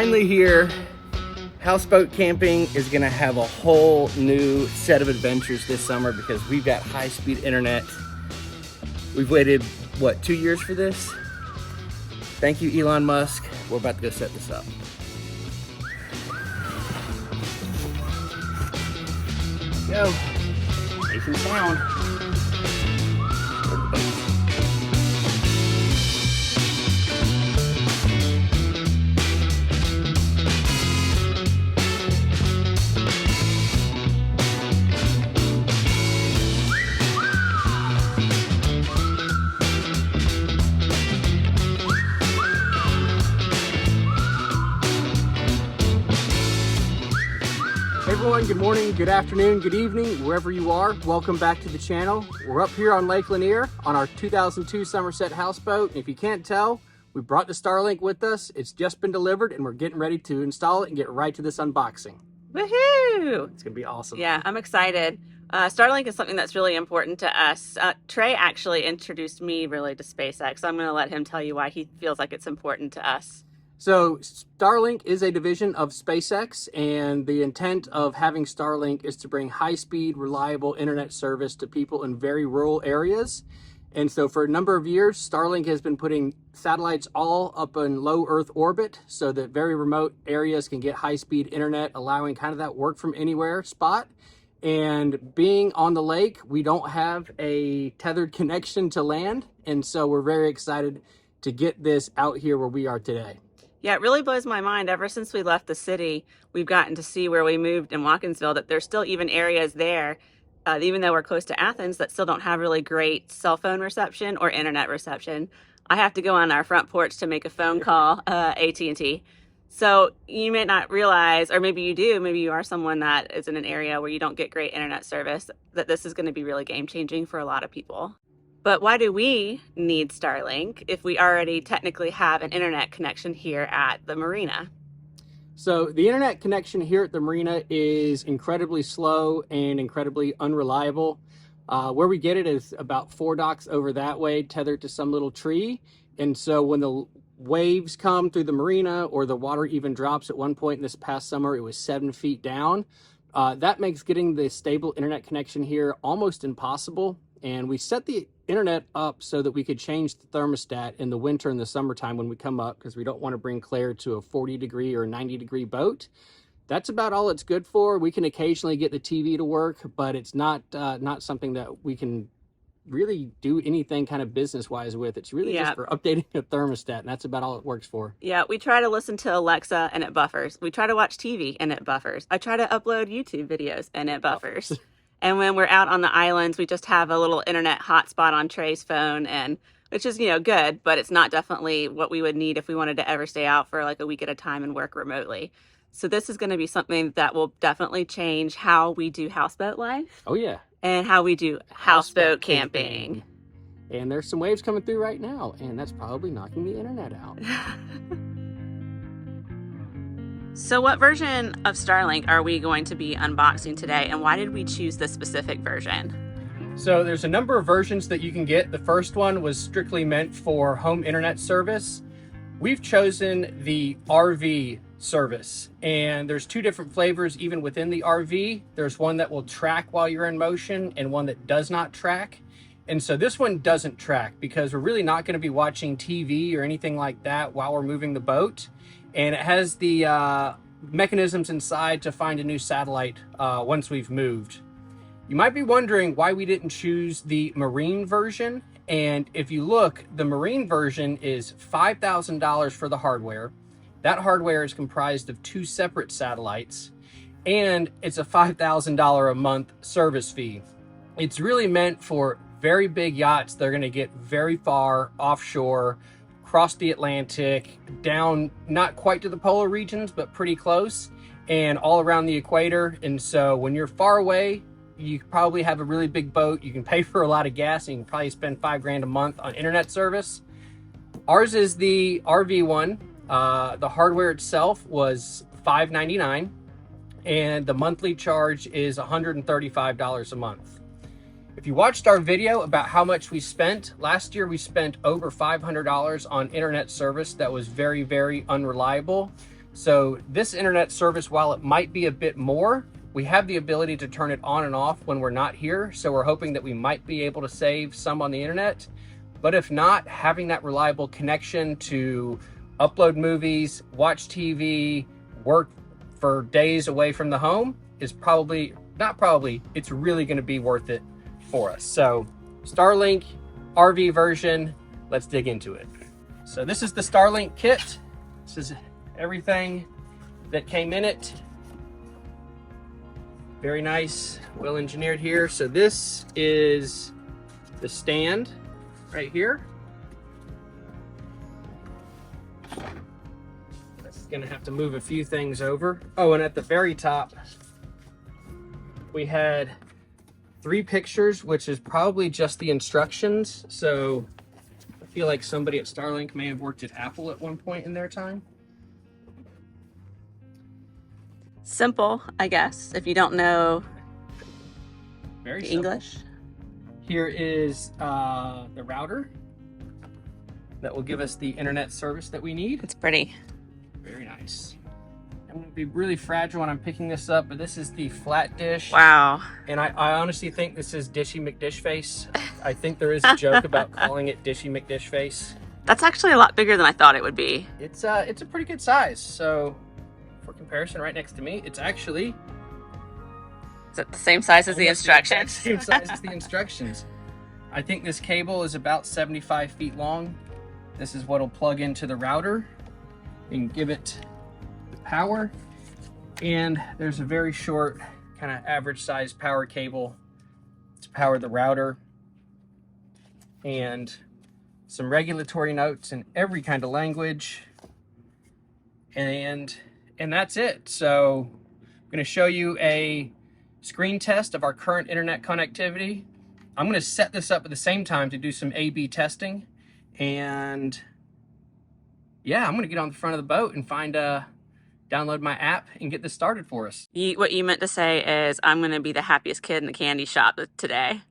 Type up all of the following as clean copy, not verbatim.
finally here. Houseboat camping is gonna have a whole new set of adventures this summer because we've got high-speed internet. We've waited, what, 2 years for this? Thank you, Elon Musk. We're about to go set this up. Go. Safe and sound. Hey everyone, good morning, good afternoon, good evening, wherever you are. Welcome back to the channel. We're up here on Lake Lanier on our 2002 Somerset houseboat. If you can't tell, we brought the Starlink with us. It's just been delivered and we're getting ready to install it and get right to this unboxing. Woohoo! It's gonna be awesome. Yeah, I'm excited. Starlink is something that's really important to us. Trey actually introduced me really to SpaceX, so I'm gonna let him tell you why he feels like it's important to us. So Starlink is a division of SpaceX, and the intent of having Starlink is to bring high-speed, reliable internet service to people in very rural areas. And so for a number of years, Starlink has been putting satellites all up in low Earth orbit so that very remote areas can get high-speed internet, allowing kind of that work from anywhere spot. And being on the lake, we don't have a tethered connection to land. And so we're very excited to get this out here where we are today. Yeah, it really blows my mind. Ever since we left the city, we've gotten to see where we moved in Watkinsville that there's still even areas there, even though we're close to Athens, that still don't have really great cell phone reception or internet reception. I have to go on our front porch to make a phone call, AT&T. So you may not realize, or maybe you do, maybe you are someone that is in an area where you don't get great internet service, that this is going to be really game-changing for a lot of people. But why do we need Starlink if we already technically have an internet connection here at the marina? So the internet connection here at the marina is incredibly slow and incredibly unreliable. Where we get it is about 4 docks over that way, tethered to some little tree. And so when the waves come through the marina or the water even drops, at one point in this past summer, it was 7 feet down. That makes getting the stable internet connection here almost impossible. And we set the internet up so that we could change the thermostat in the winter and the summertime when we come up, because we don't want to bring Claire to a 40-degree or 90-degree boat. That's about all it's good for. We can occasionally get the TV to work, but it's not something that we can really do anything kind of business-wise with. It's really just for updating a thermostat, and that's about all it works for. Yeah, we try to listen to Alexa and it buffers. We try to watch TV and it buffers. I try to upload YouTube videos and it buffers. And when we're out on the islands, we just have a little internet hotspot on Trey's phone, and which is, good, but it's not definitely what we would need if we wanted to ever stay out for like a week at a time and work remotely. So this is going to be something that will definitely change how we do houseboat life. Oh, yeah. And how we do houseboat camping. And there's some waves coming through right now, and that's probably knocking the internet out. So what version of Starlink are we going to be unboxing today, and why did we choose this specific version? So there's a number of versions that you can get. The first one was strictly meant for home internet service. We've chosen the RV service, and there's 2 different flavors even within the RV. There's one that will track while you're in motion and one that does not track. And so this one doesn't track because we're really not going to be watching TV or anything like that while we're moving the boat. And it has the mechanisms inside to find a new satellite once we've moved. You might be wondering why we didn't choose the marine version. And if you look, the marine version is $5,000 for the hardware. That hardware is comprised of 2 separate satellites, and it's a $5,000 a month service fee. It's really meant for very big yachts. They're going to get very far offshore, across the Atlantic, down not quite to the polar regions, but pretty close, and all around the equator. And so when you're far away, you probably have a really big boat. You can pay for a lot of gas, and you can probably spend $5 grand a month on internet service. Ours is the RV one. The hardware itself was $599, and the monthly charge is $135 a month. If you watched our video about how much we spent, last year we spent over $500 on internet service that was very, very unreliable. So this internet service, while it might be a bit more, we have the ability to turn it on and off when we're not here. So we're hoping that we might be able to save some on the internet. But if not, having that reliable connection to upload movies, watch TV, work for days away from the home is probably, not probably, it's really going to be worth it for us. So Starlink RV version, let's dig into it. So this is the Starlink Kit. This is everything that came in it. Very nice, well engineered here. So this is the stand right here. That's gonna have to move a few things over. Oh, and at the very top, we had 3 pictures, which is probably just the instructions. So I feel like somebody at Starlink may have worked at Apple at one point in their time. Simple, I guess, if you don't know Very English. Here is the router that will give us the internet service that we need. It's pretty. Very nice. I'm going to be really fragile when I'm picking this up, but this is the flat dish. Wow. And I honestly think this is Dishy McDishface. I think there is a joke about calling it Dishy McDishface. That's actually a lot bigger than I thought it would be. It's a pretty good size. So for comparison, right next to me, it's actually... Is it the same size as the instructions? Same size as the instructions. I think this cable is about 75 feet long. This is what'll plug into the router and give it the power. And there's a very short, kind of average size power cable to power the router. And some regulatory notes in every kind of language. And that's it. So I'm gonna show you a screen test of our current internet connectivity. I'm going to set this up at the same time to do some A/B testing, and yeah, I'm going to get on the front of the boat and download my app and get this started for us. What you meant to say is I'm going to be the happiest kid in the candy shop today.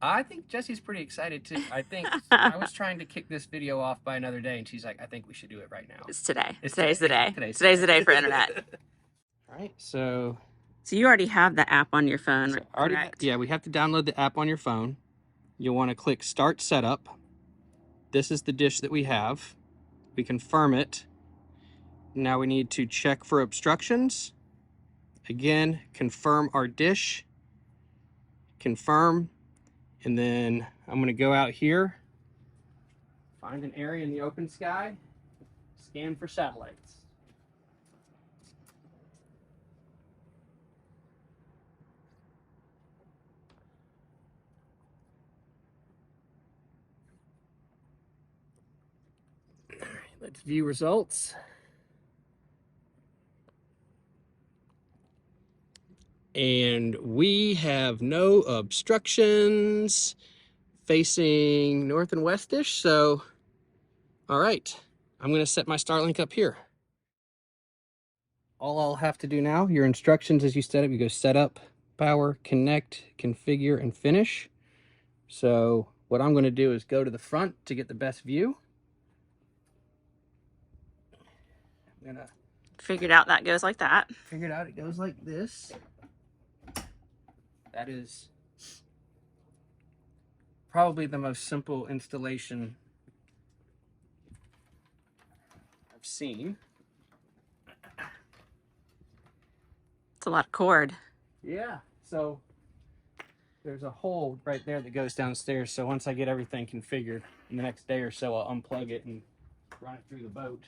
I think Jesse's pretty excited too. I think I was trying to kick this video off by another day, and she's like, I think we should do it right now. It's today. It's Today's the day. Today's the day for internet. All right, so you already have the app on your phone, correct? Yeah, we have to download the app on your phone. You'll want to click Start Setup. This is the dish that we have. We confirm it. Now we need to check for obstructions. Again, confirm our dish. Confirm. And then I'm going to go out here, find an area in the open sky, scan for satellites. Let's view results. And we have no obstructions, facing north and westish. So, all right, I'm going to set my Starlink up here. All I'll have to do now, your instructions as you set up, you go set up, power, connect, configure, and finish. So what I'm going to do is go to the front to get the best view. I'm gonna Figured out that goes like that. Figured out it goes like this. That is probably the most simple installation I've seen. It's a lot of cord. Yeah, so there's a hole right there that goes downstairs. So once I get everything configured, in the next day or so, I'll unplug it and run it through the boat.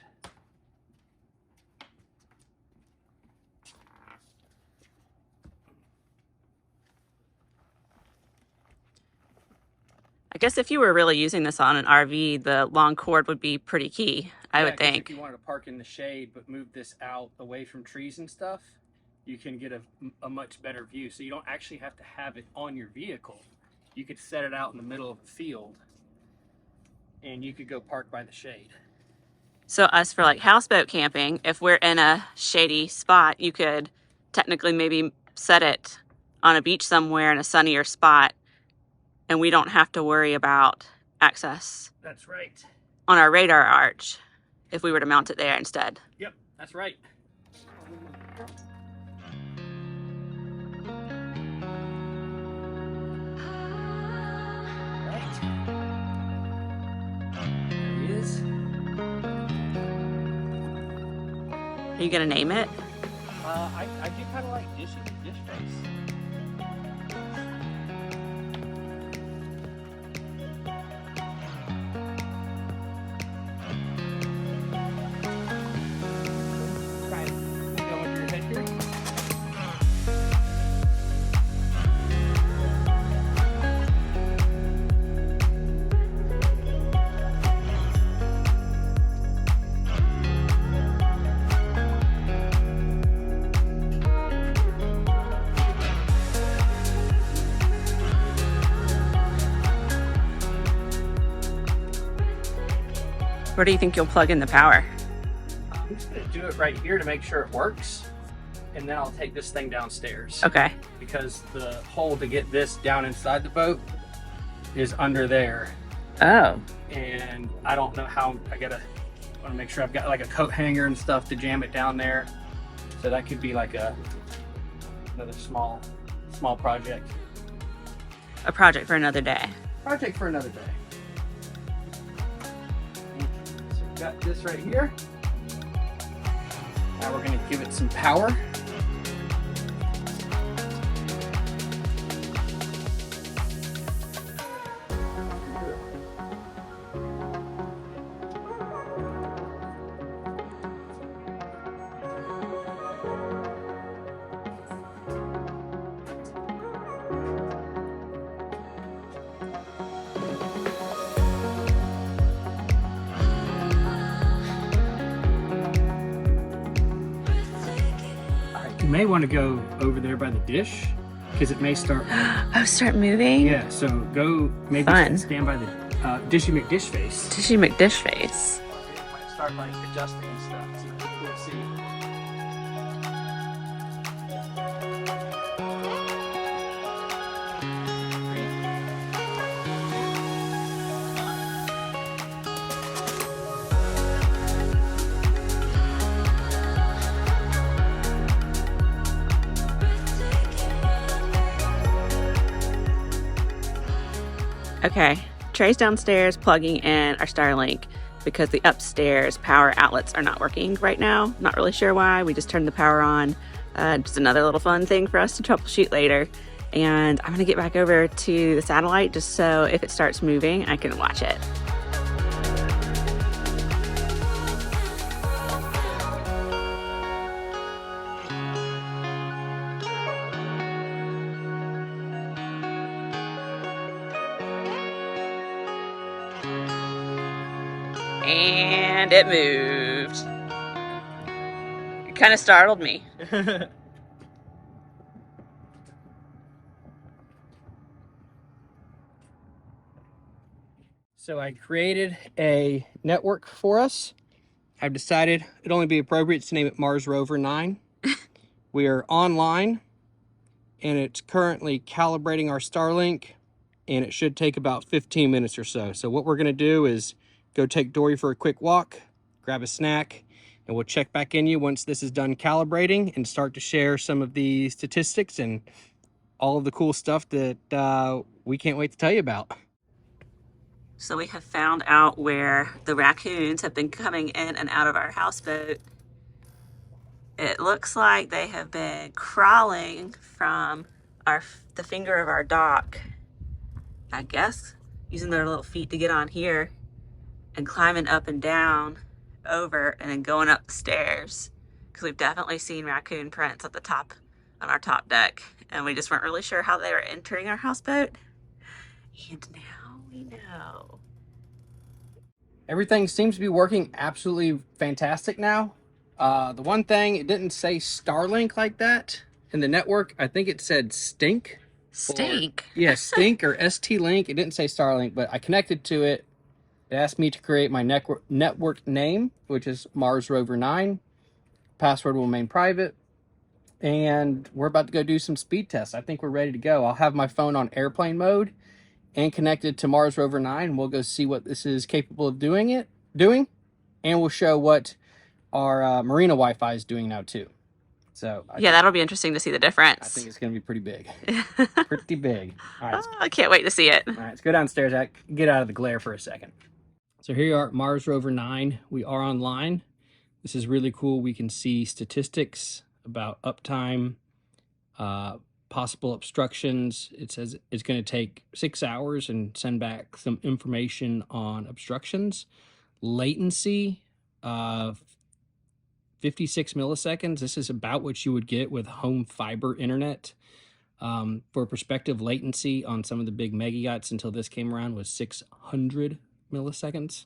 I guess if you were really using this on an RV, the long cord would be pretty key, I would think. If you wanted to park in the shade but move this out away from trees and stuff, you can get a much better view. So you don't actually have to have it on your vehicle. You could set it out in the middle of a field and you could go park by the shade. So us for like houseboat camping, if we're in a shady spot, you could technically maybe set it on a beach somewhere in a sunnier spot, and we don't have to worry about access. That's right. On our radar arch, if we were to mount it there instead. Yep, that's right. Right. There he is. Are you gonna name it? I do kind of like dish face. Try and go with your head here. Where do you think you'll plug in the power? I'm just going to do it right here to make sure it works, and then I'll take this thing downstairs. Okay. Because the hole to get this down inside the boat is under there, Oh. and I don't know how. Want to make sure I've got like a coat hanger and stuff to jam it down there. So that could be like another small project. A project for another day. Project for another day. So we've got this right here. Now we're going to give it some power. You may want to go over there by the dish because it may start. Oh, start moving? Yeah, so go maybe Fun. stand by the Dishy McDish face. Tishy McDish face. It might start like adjusting and stuff. So we'll see. Okay, Trey's downstairs plugging in our Starlink because the upstairs power outlets are not working right now. Not really sure why. We just turned the power on. Just another little fun thing for us to troubleshoot later. And I'm gonna get back over to the satellite just so if it starts moving, I can watch it. And it moved. It kind of startled me. So I created a network for us. I've decided it'd only be appropriate to name it Mars Rover 9. We are online, and it's currently calibrating our Starlink, and it should take about 15 minutes or so. So what we're going to do is go take Dory for a quick walk, grab a snack, and we'll check back in you once this is done calibrating and start to share some of the statistics and all of the cool stuff that we can't wait to tell you about. So we have found out where the raccoons have been coming in and out of our houseboat. It looks like they have been crawling from the finger of our dock, I guess, using their little feet to get on here and climbing up and down over and then going up the stairs, because we've definitely seen raccoon prints at the top on our top deck, and we just weren't really sure how they were entering our houseboat. And now we know. Everything seems to be working absolutely fantastic now. The one thing, it didn't say Starlink like that in the network. I think it said Stink. Stink? Yeah, Stink or ST-Link. It didn't say Starlink, but I connected to it. It asked me to create my network name, which is Mars Rover 9. Password will remain private. And we're about to go do some speed tests. I think we're ready to go. I'll have my phone on airplane mode and connected to Mars Rover 9. We'll go see what this is capable of doing. And we'll show what our Marina Wi-Fi is doing now too. So Yeah, that'll be interesting to see the I difference. think it's going to be pretty big. Pretty big. All right, I can't wait to see it. all right, let's go downstairs. Get out of the glare for a second. So here you are at Mars Rover 9. We are online. This is really cool. We can see statistics about uptime, possible obstructions. It says it's going to take 6 hours and send back some information on obstructions. Latency, 56 milliseconds. This is about what you would get with home fiber internet. For perspective, latency on some of the big mega yachts until this came around was 600 milliseconds.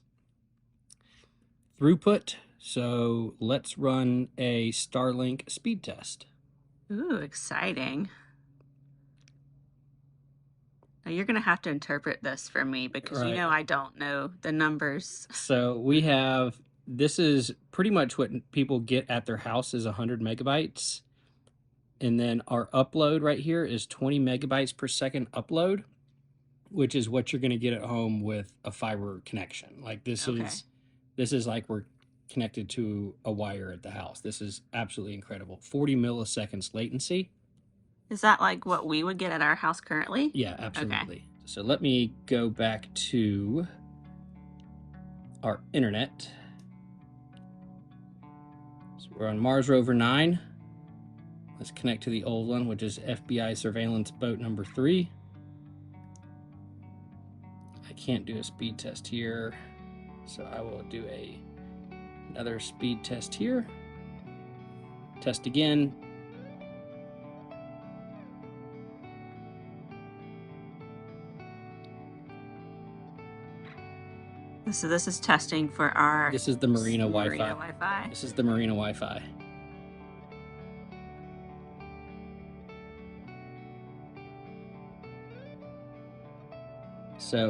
Throughput. So let's run a Starlink speed test. Ooh, exciting. Now you're going to have to interpret this for me because you know I don't know the numbers. So we have, this is pretty much what people get at their house is 100 megabytes. And then our upload right here is 20 megabytes per second upload, which is what you're going to get at home with a fiber connection. Like this is like we're connected to a wire at the house. This is absolutely incredible. 40 milliseconds latency. Is that like what we would get at our house currently? Yeah, absolutely. Okay. So let me go back to our internet. So we're on Mars Rover 9. Let's connect to the old one, which is FBI surveillance boat number 3. I can't do a speed test here, so I will do another speed test here. Test again. So this is testing for our... This is the Marina Wi-Fi. This is the Marina Wi-Fi. So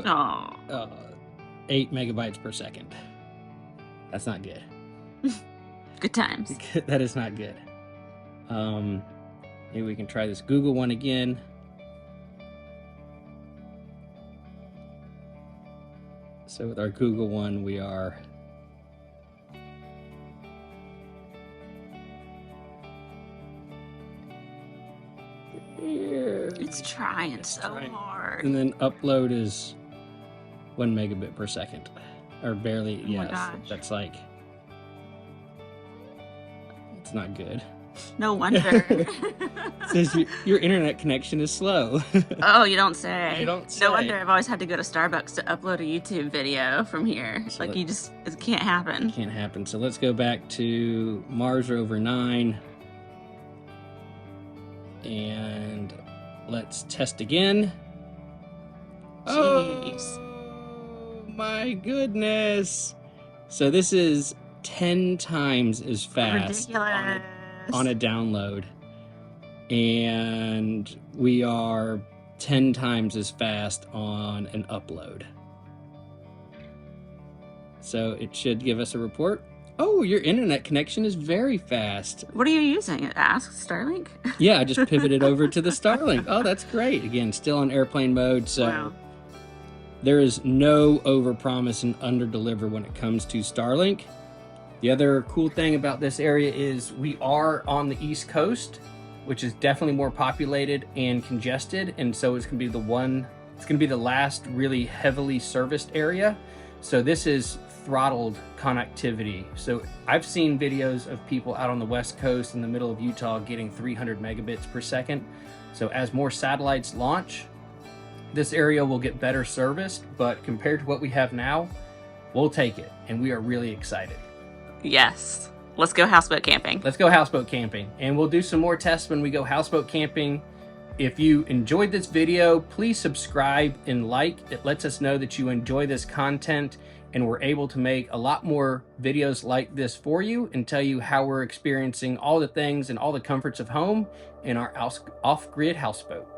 8 megabytes per second. That's not good. Good times. That is not good. Maybe we can try this Google one again. So with our Google one, we are it's trying so hard. And then upload is 1 megabit per second, or barely. Oh yes, that's like, it's not good. No wonder. It says your internet connection is slow. Oh, you don't say. You don't say. No wonder I've always had to go to Starbucks to upload a YouTube video from here. So like it can't happen. It can't happen. So let's go back to Mars Rover 9. And let's test again. Jeez. Oh my goodness. So this is 10 times as fast on a download. And we are 10 times as fast on an upload. So it should give us a report. Oh, your internet connection is very fast. What are you using? It asks Starlink? Yeah, I just pivoted over to the Starlink. Oh, that's great. Again, still on airplane mode. So wow. There is no overpromise and underdeliver when it comes to Starlink. The other cool thing about this area is we are on the East Coast, which is definitely more populated and congested. And so it's going to be the last really heavily serviced area. So this is throttled connectivity. So I've seen videos of people out on the West Coast in the middle of Utah getting 300 megabits per second. So as more satellites launch, this area will get better serviced, but compared to what we have now, we'll take it. And we are really excited. Yes. Let's go houseboat camping. Let's go houseboat camping. And we'll do some more tests when we go houseboat camping. If you enjoyed this video, please subscribe and like. It lets us know that you enjoy this content, and we're able to make a lot more videos like this for you and tell you how we're experiencing all the things and all the comforts of home in our off-grid houseboat.